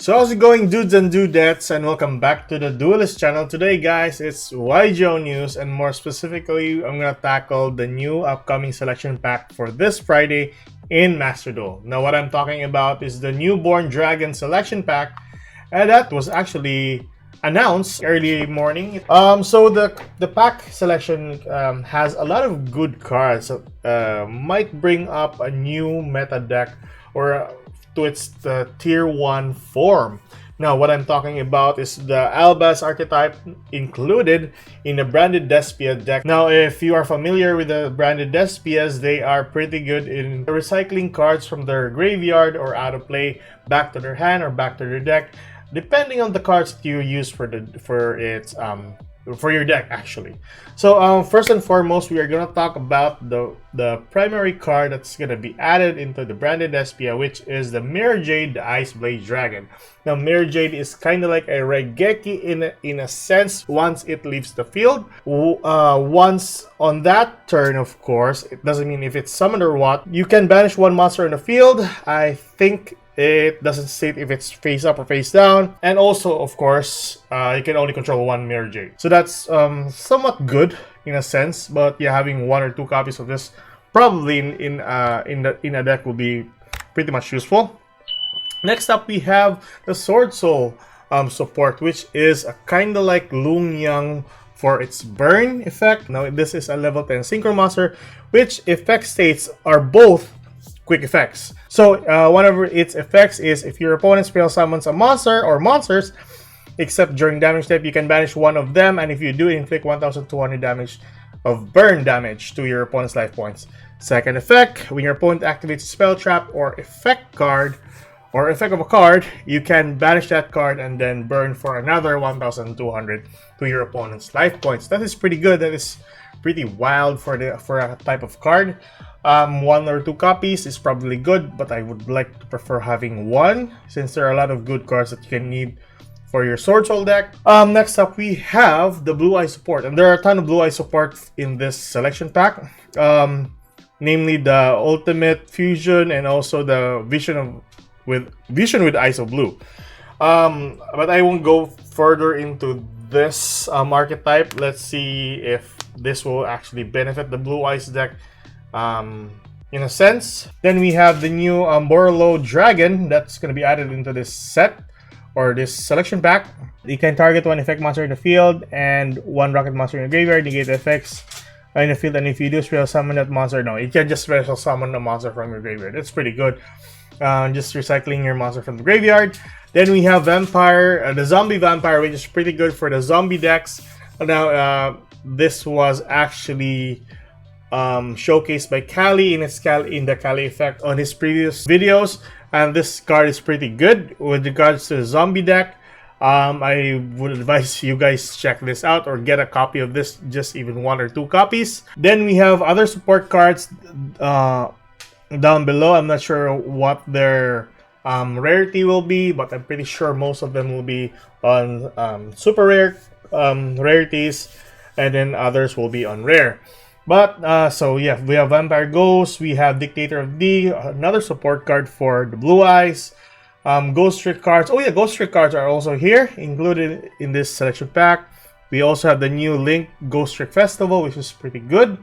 So how's it going, dudes and dudettes, and welcome back to the Duelist channel. Today guys, it's YugiOh news, and more specifically I'm gonna tackle the new upcoming selection pack for this Friday in Master Duel. Now what I'm talking about is the Newborn Dragon selection pack, and that was actually announced early morning. So the pack selection has a lot of good cards that might bring up a new meta deck or to its tier 1 form. Now what I'm talking about is the Albaz archetype included in the branded Despia deck. Now if you are familiar with the branded Despias, they are pretty good in recycling cards from their graveyard or out of play back to their hand or back to their deck, depending on the cards that you use for your deck actually. So first and foremost, we are going to talk about the primary card that's going to be added into the branded Despia, which is the Mirror Jade, the Ice Blade Dragon. Now Mirror Jade is kind of like a Regeki in a sense once it leaves the field. Once on that turn, of course, it doesn't mean if it's summoned or what, you can banish one monster in the field. I think it doesn't state if it's face up or face down, and also of course you can only control one Mirror Jade. So that's somewhat good in a sense, but yeah, having 1 or 2 copies of this probably in a deck will be pretty much useful. Next up we have the Sword Soul support, which is a kind of like Loong Yang for its burn effect. Now this is a level 10 synchro monster, which effect states are both quick effects. So one of its effects is if your opponent spell summons a monster or monsters, except during damage step, you can banish one of them, and if you do, inflict 1200 damage of burn damage to your opponent's life points. Second effect, when your opponent activates a spell trap or effect card or effect of a card, you can banish that card and then burn for another 1200 to your opponent's life points. That is pretty good. That is pretty wild for a type of card. 1 or 2 copies is probably good, but I would like to prefer having 1 since there are a lot of good cards that you can need for your Sword Soul deck. Next up we have the Blue Eye support, and there are a ton of Blue Eye support in this selection pack, namely the Ultimate Fusion and also the Vision with Eyes of Blue. But I won't go further into this archetype. Let's see if this will actually benefit the Blue Eyes deck in a sense. Then we have the new Borlo Dragon that's going to be added into this set or this selection pack. You can target 1 effect monster in the field and 1 rocket monster in the graveyard, negate the effects in the field, and if you do special summon that monster, no, you can just special summon a monster from your graveyard. That's pretty good. Just recycling your monster from the graveyard. Then we have Vampire, the Zombie Vampire, which is pretty good for the zombie decks. Now this was actually showcased by Cali in the TheCaliEffect on his previous videos, and this card is pretty good with regards to the zombie deck. I would advise you guys check this out or get a copy of this, just even 1 or 2 copies. Then we have other support cards down below. I'm not sure what their rarity will be, but I'm pretty sure most of them will be on super rare rarities, and then others will be on rare. But so yeah, we have Vampire Ghost, we have Dictator of D, another support card for the Blue Eyes. Ghost Trick cards. Oh yeah, Ghost Trick cards are also here, included in this selection pack. We also have the new Link Ghost Trick Festival, which is pretty good.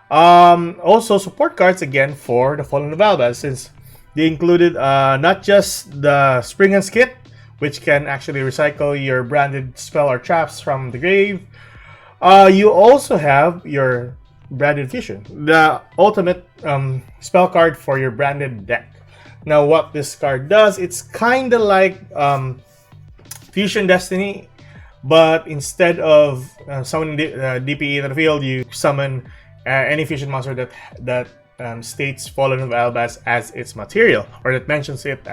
Also support cards again for the Fallen of Albaz, since they included not just the Spring Hands Kit, which can actually recycle your branded spell or traps from the grave. You also have your branded Fusion, the ultimate spell card for your branded deck. Now what this card does, it's kind of like Fusion Destiny, but instead of summoning DPE in the field, you summon any Fusion monster that states Fallen of Albaz as its material, or that mentions it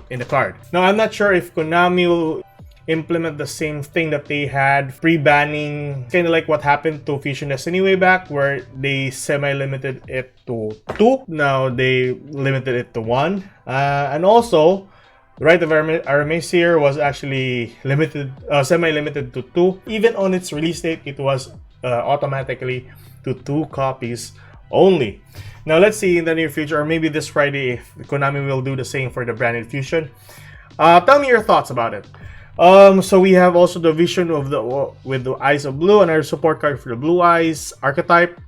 in the card. Now I'm not sure if Konami will implement the same thing that they had pre-banning, kind of like what happened to Fusion Destiny way back, where they semi-limited it to 2. Now they limited it to 1. And also, Rite of Aramesir was actually limited, semi-limited to 2. Even on its release date, it was automatically to 2 copies only. Now let's see in the near future, or maybe this Friday, if Konami will do the same for the branded Fusion. Tell me your thoughts about it. So we have also the Vision of the with the Eyes of Blue, another support card for the Blue Eyes archetype.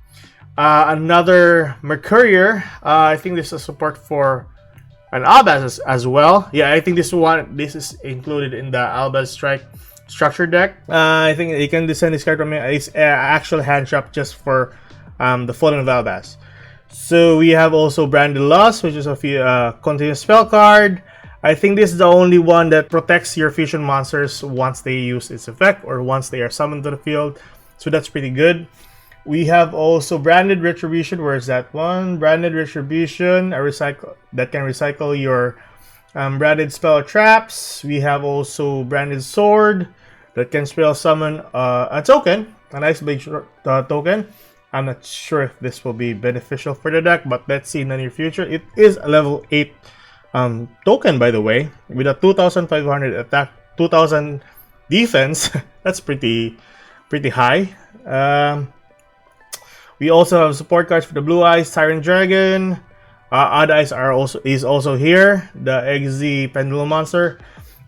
Another Mercurier. I think this is support for an Albaz as well. Yeah, I think this is included in the Albaz Strike structure deck. I think you can descend this card from its actual hand shop just for the Fallen of Albaz. So we have also Branded Loss, which is a continuous spell card. I think this is the only one that protects your fusion monsters once they use its effect or once they are summoned to the field. So that's pretty good. We have also Branded Retribution. Where is that one? Branded Retribution, a recycle that can recycle your branded spell traps. We have also Branded Sword that can spell summon a token, a nice big token. I'm not sure if this will be beneficial for the deck, but let's see in the near future. It is a level 8 token, by the way, with a 2,500 attack, 2,000 defense. That's pretty high. We also have support cards for the Blue Eyes, Tyrant Dragon. Odd Eyes is also here. The XZ Pendulum Monster,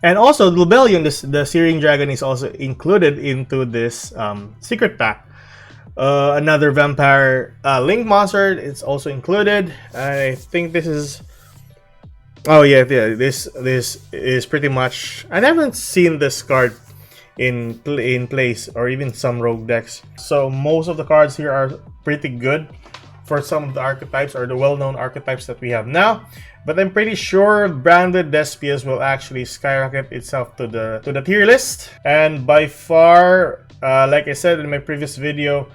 and also Lubellion, the Searing Dragon, is also included into this secret pack. Another Vampire Link Monster, it's also included. I think this is. Oh yeah. This is pretty much. I haven't seen this card in place or even some rogue decks. So most of the cards here are pretty good for some of the archetypes or the well-known archetypes that we have now. But I'm pretty sure Branded Despias will actually skyrocket itself to the tier list. And by far, like I said in my previous video,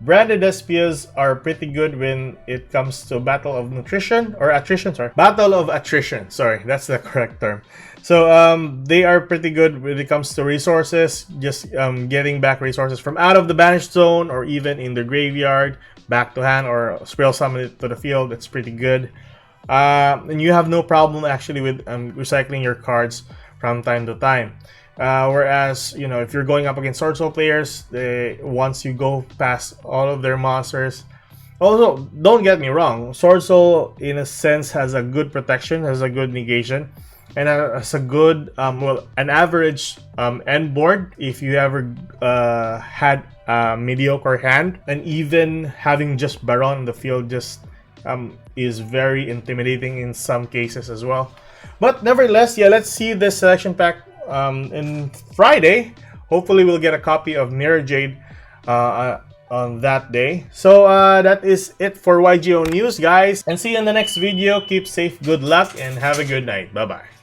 Branded Despias are pretty good when it comes to Battle of Nutrition or Attrition. Sorry, Battle of Attrition. Sorry, that's the correct term. So they are pretty good when it comes to resources, just getting back resources from out of the banished zone or even in the graveyard back to hand or spell summon it to the field. It's pretty good. And you have no problem actually with recycling your cards from time to time. Whereas, you know, if you're going up against Sword Soul players, once you go past all of their monsters. Also, don't get me wrong, Sword Soul in a sense has a good protection, has a good negation, and has a good, an average end board if you ever had a mediocre hand. And even having just Baron in the field just is very intimidating in some cases as well. But nevertheless, yeah, let's see this selection pack in Friday. Hopefully we'll get a copy of Mirror Jade on that day. So that is it for YugiOh News, guys, and see you in the next video. Keep safe, good luck, and have a good night. Bye bye.